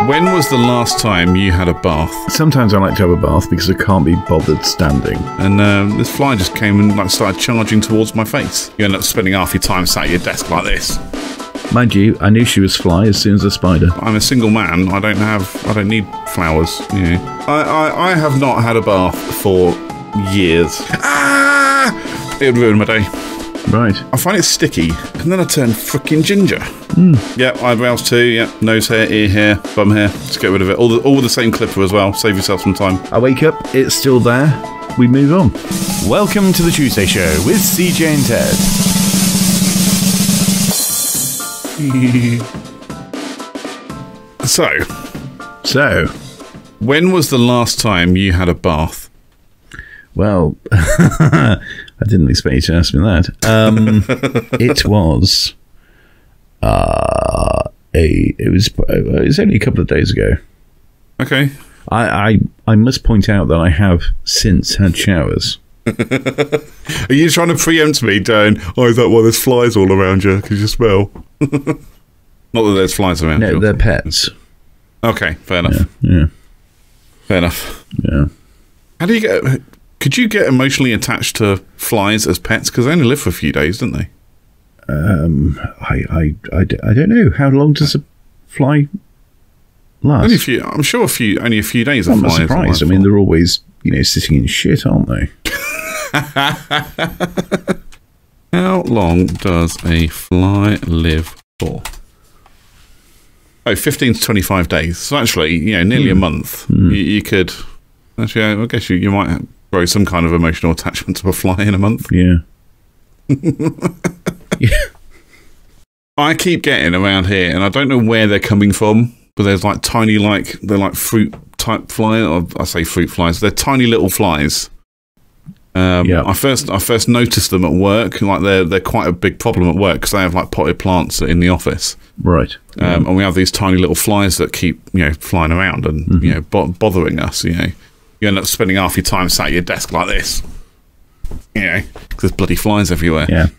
When was the last time you had a bath? Sometimes I like to have a bath because I can't be bothered standing. And this fly just came and like started charging towards my face. You end up spending half your time sat at your desk like this. Mind you, I knew she was fly as soon as a spider. I'm a single man. I don't need flowers. You know. I have not had a bath for years. Ah! It would ruin my day. Right. I find it sticky, and then I turn frickin' ginger. Yep, eyebrows too. Yep, nose hair, ear hair, bum hair. Just get rid of it. All with the same clipper as well. Save yourself some time. I wake up, it's still there. We move on. Welcome to the Tuesday Show with CJ and Ted. So, when was the last time you had a bath? Well, I didn't expect you to ask me that. It was it was only a couple of days ago. Okay. I must point out that I have since had showers. Are you trying to preempt me, Dan? Oh, is that why there's flies all around you? Because you smell. Not that there's flies around you. No, they're pets. Okay, fair enough. Yeah. Fair enough. Yeah. How do you get... Could you get emotionally attached to flies as pets? Because they only live for a few days, don't they? I don't know. How long does a fly last? Only a few. I'm sure only a few days. I'm not surprised. I mean, they're always, sitting in shit, aren't they? How long does a fly live for? Oh, 15 to 25 days. So actually, nearly a month. You could... Actually, I guess you might grow some kind of emotional attachment to a fly in a month. Yeah. Yeah. I keep getting around here, and I don't know where they're coming from, but there's like tiny, they're like fruit type fly, or I say fruit flies. They're tiny little flies. Yeah. I first noticed them at work. Like they're quite a big problem at work because they have like potted plants in the office. Right. And we have these tiny little flies that keep flying around and bothering us. You end up spending half your time sat at your desk like this. Because there's bloody flies everywhere. Yeah.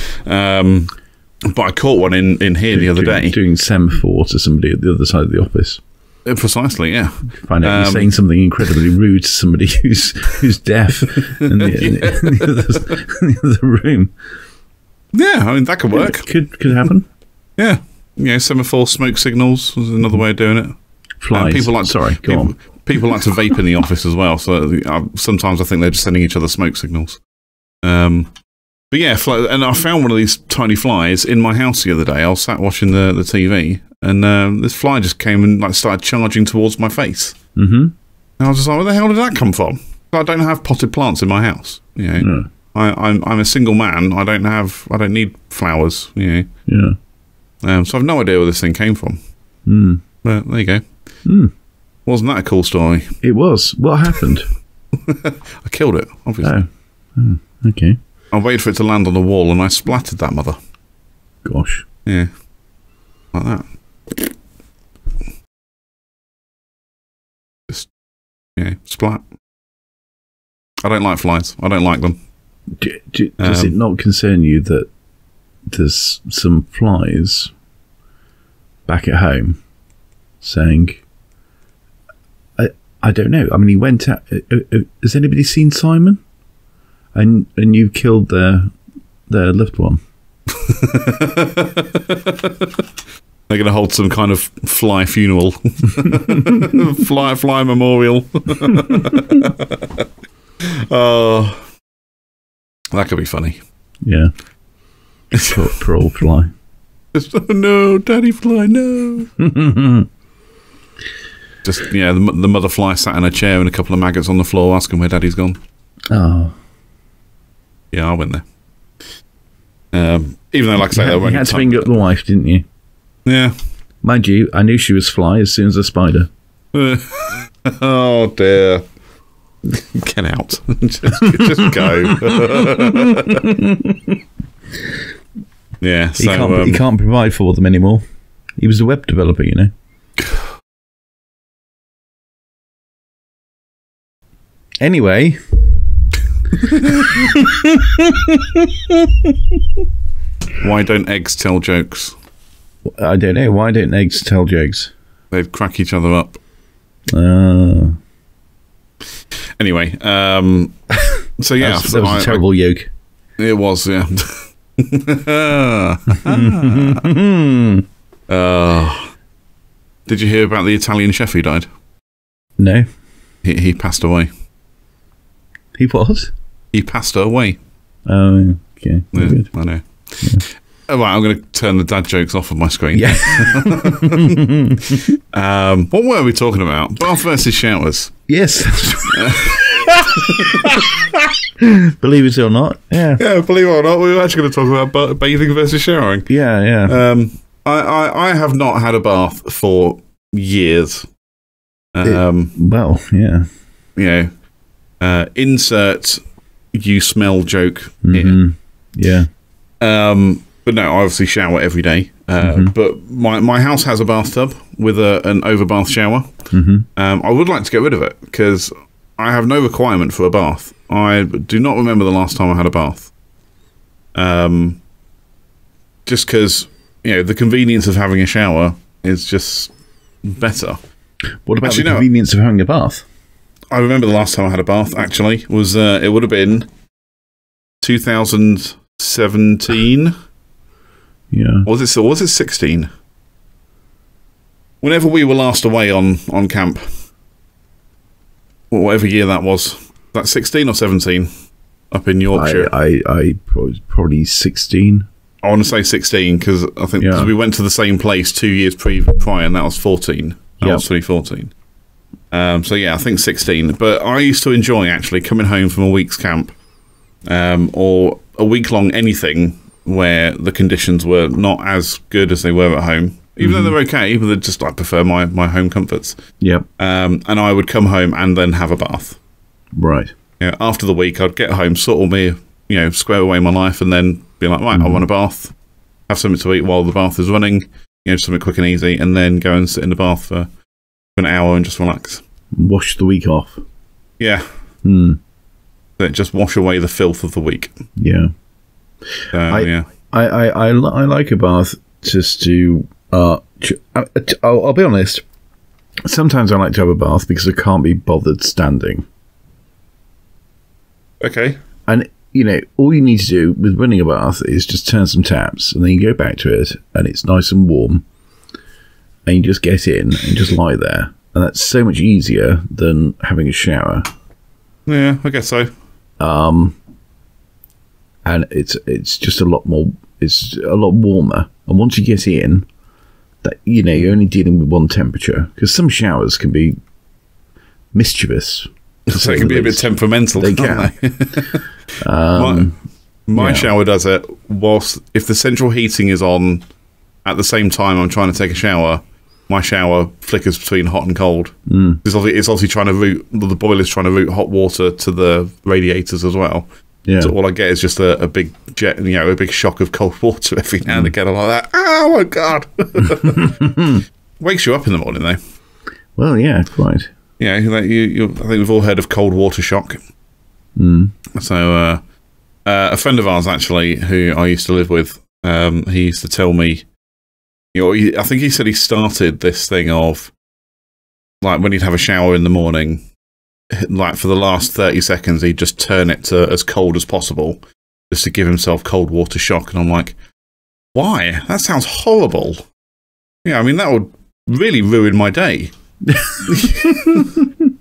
But I caught one in here the other day. Doing semaphore to somebody at the other side of the office. Precisely, yeah. Find out you're saying something incredibly rude to somebody who's deaf in the other room. Yeah, I mean, that could work. Could happen. Yeah. Semaphore smoke signals was another way of doing it. Flies. People like to vape in the office as well, so sometimes I think they're just sending each other smoke signals. But yeah, and I found one of these tiny flies in my house the other day. I was sat watching the TV, and this fly just came and started charging towards my face. And I was just like, where the hell did that come from? I don't have potted plants in my house. I'm a single man. I don't need flowers. So I've no idea where this thing came from. But there you go. Wasn't that a cool story? It was. What happened? I killed it, obviously. Oh, okay. I waited for it to land on the wall and I splattered that mother. Gosh. Yeah. Like that. Just, splat. I don't like flies. I don't like them. Does it not concern you that there's some flies back at home saying, I don't know. I mean, he went out. Has anybody seen Simon? And you killed their loved one. They're going to hold some kind of fly funeral, fly memorial. Oh, that could be funny. Yeah, poor old fly. Oh, no, daddy fly, no. Just the mother fly sat in a chair and a couple of maggots on the floor, asking where daddy's gone. Oh. Yeah, I went there. Even though, like I say, you had to bring up the wife, didn't you? Yeah. Mind you, I knew she was fly as soon as a spider. Oh dear. Get out. just go. Yeah. So he can't provide for them anymore. He was a web developer, Anyway. Why don't eggs tell jokes? I don't know. Why don't eggs tell jokes? They'd crack each other up. Anyway, so yeah, that was a terrible yoke. It was, yeah. Did you hear about the Italian chef who died? No. He passed away. He what? He passed away. Oh, okay. Yeah, Good. I know. Yeah. Oh, right, I'm going to turn the dad jokes off of my screen. Yeah. What were we talking about? Bath versus showers. Yes. Believe it or not. Yeah. Yeah, believe it or not, we were actually going to talk about bathing versus showering. Yeah, yeah. I have not had a bath for years. Well, yeah. You know, insert you smell joke here. Yeah. But no, I obviously shower every day. But my house has a bathtub with an overbath shower. I would like to get rid of it because I have no requirement for a bath. I do not remember the last time I had a bath. Just because, you know, the convenience of having a shower is just better. What about the convenience of having a bath? I remember the last time I had a bath, actually, was it would have been 2017. Yeah. Was it 16? Whenever we were last away on camp, whatever year that was that 16 or 17 up in Yorkshire? I probably 16. I want to say 16 because I think cause we went to the same place 2 years prior, and that was 14. That was 2014. So yeah, I think 16. But I used to enjoy actually coming home from a week's camp, or a week-long anything where the conditions were not as good as they were at home. Even though they're okay, but I prefer my home comforts. Yep. And I would come home and then have a bath. Right. You know, after the week, I'd get home, sort of square away my life, and then be like, right, I want a bath, have something to eat while the bath is running, you know, something quick and easy, and then go and sit in the bath for an hour and just relax. Wash the week off. Yeah. Just wash away the filth of the week. Yeah. Yeah. I like a bath just to. I'll be honest. Sometimes I like to have a bath because I can't be bothered standing. Okay. And you know, all you need to do with running a bath is just turn some taps, and then you go back to it, and it's nice and warm, and you just get in and just lie there, and that's so much easier than having a shower. Yeah, I guess so. And it's just a lot more. It's a lot warmer, and once you get in, that you know you're only dealing with one temperature, because some showers can be mischievous. So they can be a bit temperamental. They can. My shower does it whilst if the central heating is on at the same time I'm trying to take a shower. My shower flickers between hot and cold. It's obviously trying to the boiler's trying to route hot water to the radiators as well. Yeah. So all I get is just a big jet, you know, a big shock of cold water every now and again. I'm like that. Oh my god! Wakes you up in the morning though. Well, yeah, quite. Yeah, I think we've all heard of cold water shock. So a friend of ours actually, who I used to live with, he used to tell me, you know, I think he said he started this thing of like when he'd have a shower in the morning, like for the last 30 seconds, he'd just turn it to as cold as possible just to give himself cold water shock. And I'm like, why? That sounds horrible. Yeah, I mean, that would really ruin my day.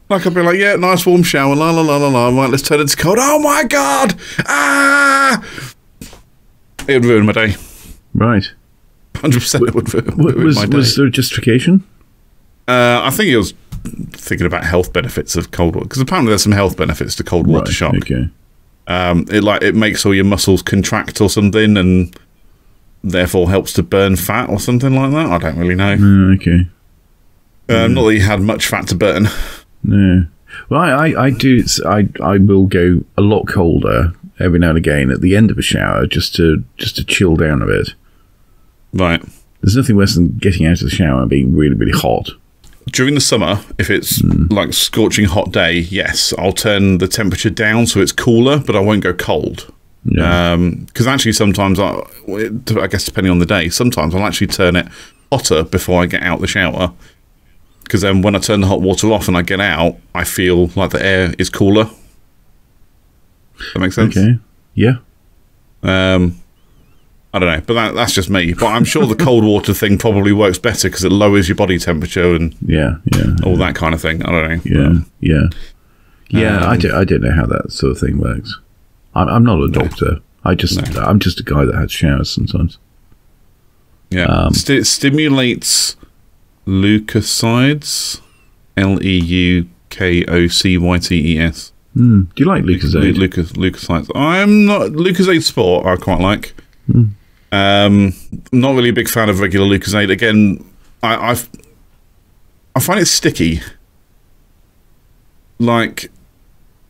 Like I'd be like, yeah, nice warm shower, la la la la la. Right, let's turn it to cold. Oh my god! Ah! It would ruin my day. Right. 100% it would ruin my day. Was there a justification? I think he was thinking about health benefits of cold water, because apparently there's some health benefits to cold water shock. Okay. It makes all your muscles contract or something, and therefore helps to burn fat or something like that. I don't really know. Okay. Not that he had much fat to burn. No. Well, I do. I will go a lot colder every now and again at the end of a shower just to chill down a bit. Right. There's nothing worse than getting out of the shower and being really, really hot. During the summer, if it's like scorching hot day, yes, I'll turn the temperature down so it's cooler, but I won't go cold. Yeah. Because actually sometimes, I guess depending on the day, sometimes I'll actually turn it hotter before I get out the shower, Because then when I turn the hot water off and I get out, I feel like the air is cooler. Does that make sense? Okay. Yeah. I don't know, but that's just me. But I'm sure the cold water thing probably works better because it lowers your body temperature and all that kind of thing. I don't know. Yeah. I don't know how that sort of thing works. I'm not a doctor. I'm just a guy that has showers sometimes. Yeah. Stimulates leukocytes. Leukocytes. Do you like Lucozade? Leukocytes. I'm not Lucozade Sport. I quite like. I'm not really a big fan of regular Lucozade. Again, I find it sticky. Like,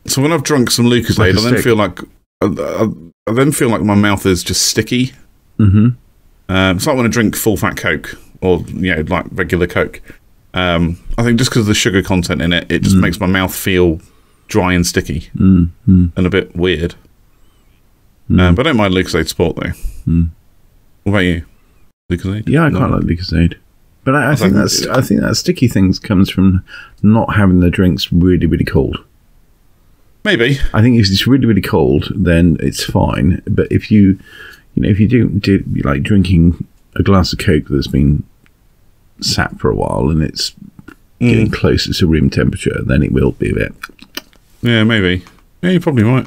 so when I've drunk some Lucozade, I then feel like my mouth is just sticky. Mm-hmm. It's like when I drink full fat Coke or like regular Coke. I think just because of the sugar content in it, it just makes my mouth feel dry and sticky and a bit weird. But I don't mind Lucozade Sport though. What about you? Lucozade? Yeah, I quite like Lucozade. But I think that sticky thing comes from not having the drinks really, really cold. Maybe. I think if it's really, really cold, then it's fine. But if you do like drinking a glass of Coke that's been sat for a while and it's getting closer to room temperature, then it will be a bit. Yeah, maybe. Yeah, you're probably right.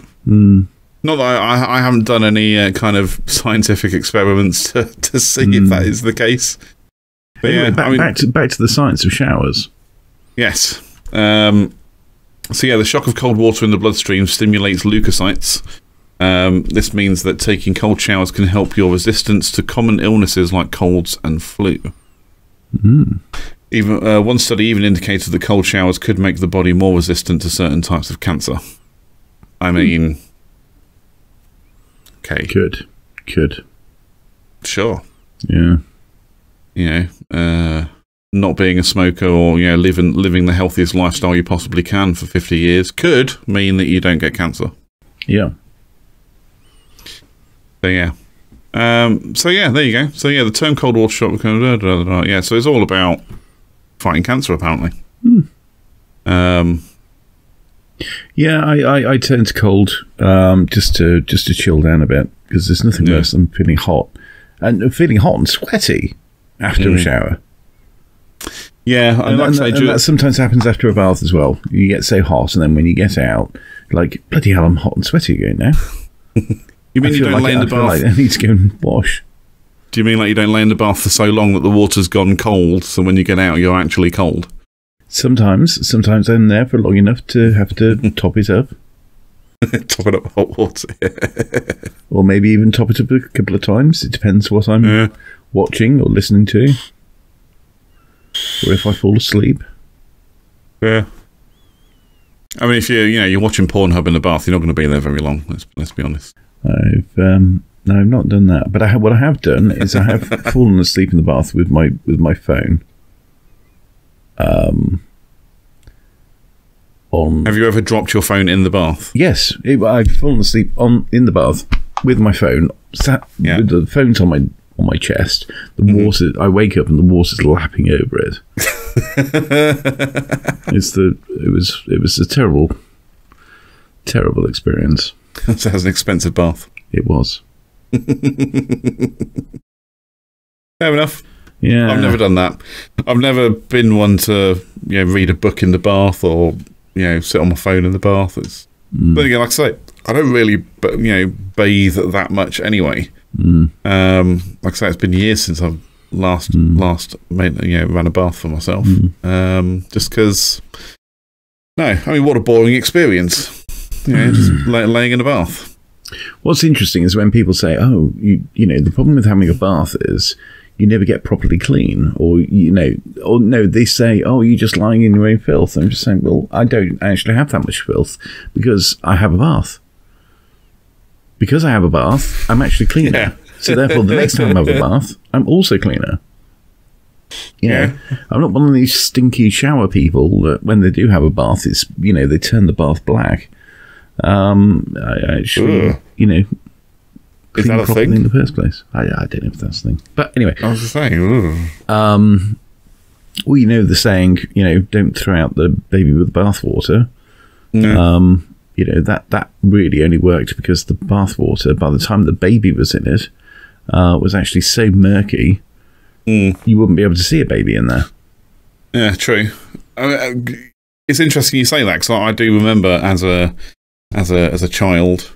Not that I haven't done any kind of scientific experiments to see if that is the case. But anyway, back to the science of showers. Yes. So yeah, the shock of cold water in the bloodstream stimulates leukocytes. This means that taking cold showers can help your resistance to common illnesses like colds and flu. Even one study even indicated that cold showers could make the body more resistant to certain types of cancer. I mean, okay, good, sure, yeah. Not being a smoker or living the healthiest lifestyle you possibly can for 50 years could mean that you don't get cancer. Yeah. So yeah. There you go. So yeah, the term cold water shock. Yeah, so it's all about fighting cancer, apparently. Yeah, I turn to cold just to chill down a bit because there's nothing worse than feeling hot and sweaty after a shower. Yeah, and that sometimes happens after a bath as well. You get so hot, and then when you get out, like, bloody hell, I'm hot and sweaty again now. You mean you don't lay in the bath? Like I need to go and wash. Do you mean like you don't lay in the bath for so long that the water's gone cold, so when you get out, you're actually cold? Sometimes I'm there for long enough to have to top it up. Top it up with hot water. Or maybe even top it up a couple of times. It depends what I'm watching or listening to. Or if I fall asleep. Yeah. I mean, if you're watching Pornhub in the bath, you're not going to be there very long. Let's be honest. I've not done that, but what I have done is I have fallen asleep in the bath with my phone. Have you ever dropped your phone in the bath? Yes, I've fallen asleep in the bath with my phone, with the phone's on my chest. The water. I wake up and the water's lapping over it. It was a terrible experience. That was an expensive bath. It was. Fair enough. Yeah, I've never done that. I've never been one to read a book in the bath or sit on my phone in the bath. But again, like I say, I don't really bathe that much anyway. Like I say, it's been years since I've last ran a bath for myself. Just because. No, I mean, what a boring experience. Just laying in a bath. What's interesting is when people say, "Oh, the problem with having a bath is you never get properly clean," or no, they say, "Oh, you're just lying in your own filth." I'm just saying, well, I don't actually have that much filth because I have a bath. Because I have a bath, I'm actually cleaner. Yeah. So therefore, the next time I have a bath, I'm also cleaner. I'm not one of these stinky shower people that when they do have a bath, it's they turn the bath black. I actually, clean properly in the first place. I don't know if that's the thing, but anyway, I was just saying. Well, you know the saying, don't throw out the baby with the bathwater. Mm. That really only worked because the bathwater, by the time the baby was in it, was actually so murky, you wouldn't be able to see a baby in there. Yeah, true. It's interesting you say that, because I do remember as a child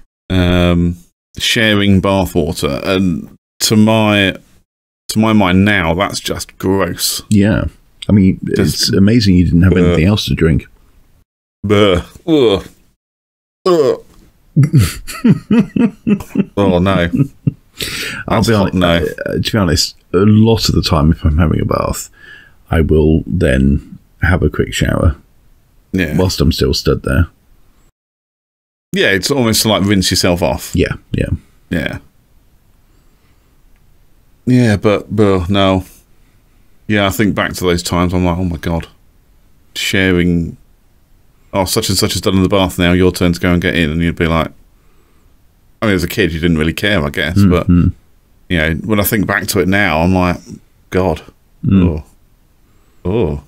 sharing bathwater, and to my mind now, that's just gross. Yeah, I mean, it's amazing you didn't have anything else to drink. Ugh. Ugh. Ugh. Oh no! I'll be honest. No. To be honest, a lot of the time, if I'm having a bath, I will then have a quick shower. Yeah. Whilst I'm still stood there. Yeah, it's almost to, like, rinse yourself off. Yeah. Yeah, but no. Yeah, I think back to those times. I'm like, oh my god, sharing. Oh, such and such has done in the bath now. Your turn to go and get in, and you'd be like, I mean, as a kid, you didn't really care, I guess. But when I think back to it now, I'm like, God, oh.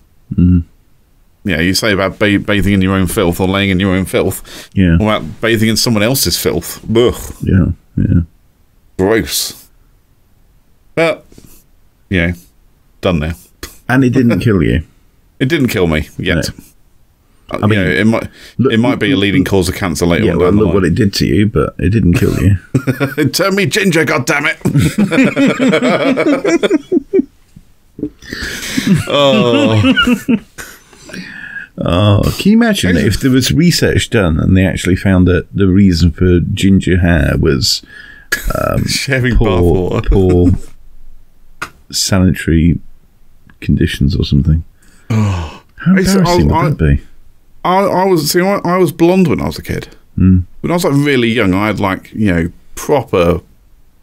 Yeah, you say about bathing in your own filth or laying in your own filth. Yeah. Or about bathing in someone else's filth. Ugh. Yeah. Gross. But, done now. And it didn't kill you. It didn't kill me yet. No. I mean, it might be a leading cause of cancer later on. Well, look what it did to you, but it didn't kill you. It turned me ginger, goddammit. Oh, can you imagine if there was research done and they actually found that the reason for ginger hair was sharing bathwater, poor sanitary conditions or something? Oh, how embarrassing would that be? I was blonde when I was a kid. When I was like really young, I had like proper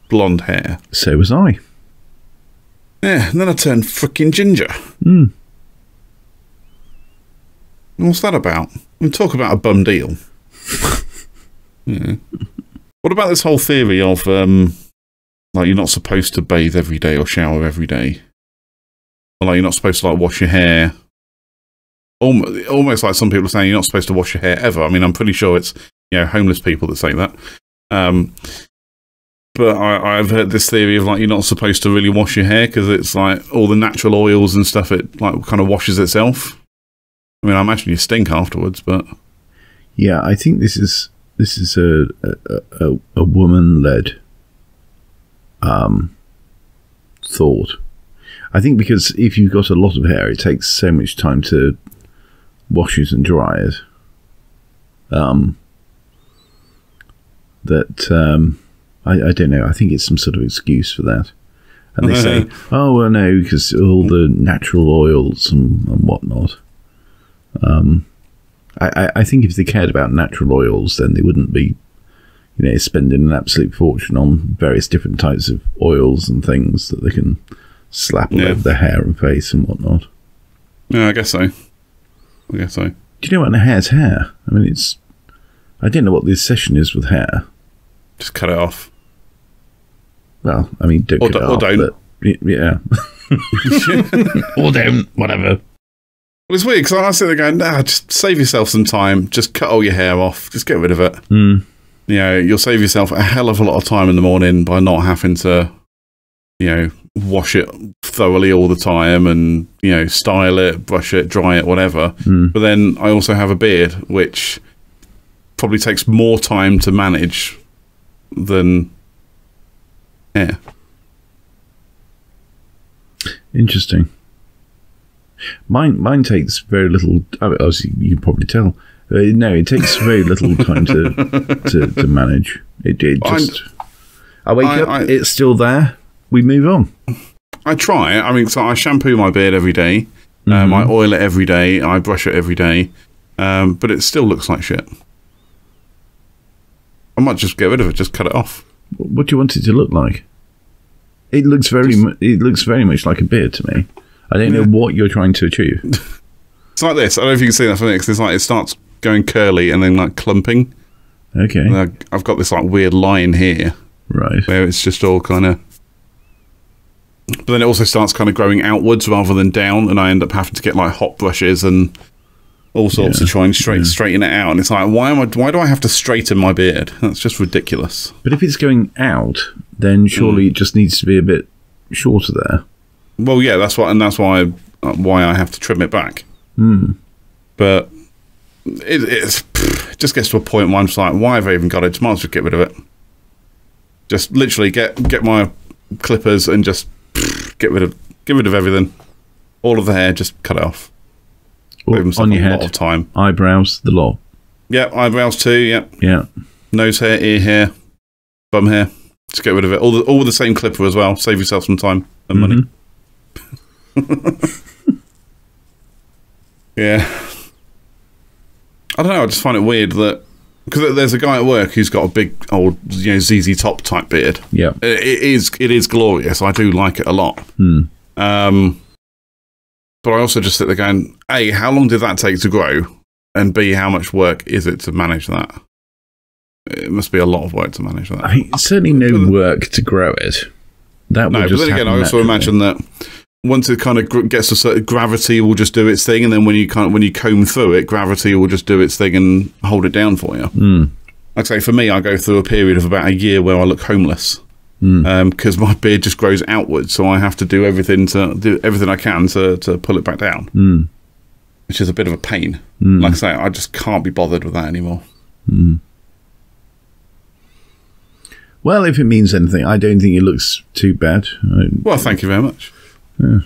blonde hair. So was I. Yeah, and then I turned freaking ginger. What's that about? We talk about a bum deal. Yeah. What about this whole theory of like you're not supposed to bathe every day or shower every day, or like you're not supposed to like wash your hair? Almost like some people are saying you're not supposed to wash your hair ever. I mean, I'm pretty sure it's homeless people that say that. But I've heard this theory of like you're not supposed to really wash your hair because it's like all the natural oils and stuff. It like kind of washes itself. I mean, I imagine you stink afterwards, but yeah, I think this is a woman-led thought. I think because if you've got a lot of hair, it takes so much time to wash it and dry it. I don't know. I think it's some sort of excuse for that. And they say, oh, well, no, because all the natural oils and whatnot. I think if they cared about natural oils, then they wouldn't be, spending an absolute fortune on various different types of oils and things that they can slap all over their hair and face and whatnot. Yeah, I guess so. Do you know what? A hair's hair. I mean, I don't know what the obsession is with hair. Just cut it off. Well, I mean, don't cut it off. Or don't. Yeah. Or don't, whatever. Well, it's weird because I sit there going, just save yourself some time. Just cut all your hair off. Just get rid of it. You'll save yourself a hell of a lot of time in the morning by not having to, wash it thoroughly all the time and, style it, brush it, dry it, whatever. But then I also have a beard, which probably takes more time to manage than hair. Interesting. Mine takes very little. Obviously, you can probably tell. No, it takes very little time to manage. It just. I wake up. It's still there. We move on. I try. I mean, so I shampoo my beard every day. I oil it every day. I brush it every day. But it still looks like shit. I might just get rid of it. Just cut it off. What do you want it to look like? It looks very much like a beard to me. I don't know what you're trying to achieve. It's like this. I don't know if you can see that for me. It's like it starts going curly and then like clumping. Okay. And I've got this like weird line here, right, where it's just all kind of But then it also starts kind of growing outwards rather than down, and I end up having to get like hot brushes and all sorts to try and straighten it out. And it's like, why do I have to straighten my beard? That's just ridiculous. But if it's going out, then surely it just needs to be a bit shorter there. Well, yeah, that's why I have to trim it back. But it just gets to a point where I'm just like, why have I even got it? Just might as well get rid of it. Just literally get my clippers and just get rid of everything. All of the hair, just cut it off. On your head, a lot of time. Eyebrows, the lot. Yeah, eyebrows too. Yeah. Yeah. Nose hair, ear hair, bum hair. Just get rid of it. All with the same clipper as well. Save yourself some time and money. Yeah. I don't know. I just find it weird that because there's a guy at work who's got a big old ZZ Top type beard. Yeah. It is glorious. I do like it a lot. But I also just sit there going, A, how long did that take to grow? And B, how much work is it to manage that? It must be a lot of work to manage that. I mean, it's certainly no work to grow it. But then again, I also imagine that once it kind of gets a certain gravity, will just do its thing, and then when you comb through it, gravity will just do its thing and hold it down for you. Like I say, for me, I go through a period of about a year where I look homeless. Because my beard just grows outwards, so I have to do everything I can to pull it back down, which is a bit of a pain. Like I say, I just can't be bothered with that anymore. Well, if it means anything, I don't think it looks too bad. Well, thank you very much. Yeah.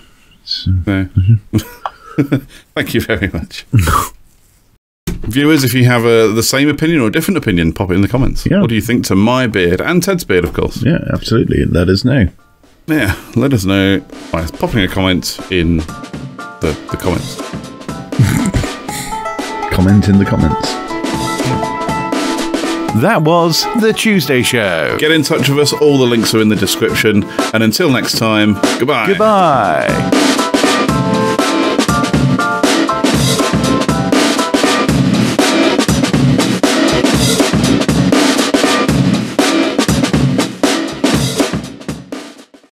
Thank you very much. Viewers, if you have the same opinion or a different opinion, pop it in the comments. Yeah. What do you think to my beard and Ted's beard, of course? Yeah, absolutely. Let us know. Yeah, let us know by popping a comment in the comments. Comment in the comments. That was The Tuesday Show. Get in touch with us. All the links are in the description. And until next time, goodbye. Goodbye.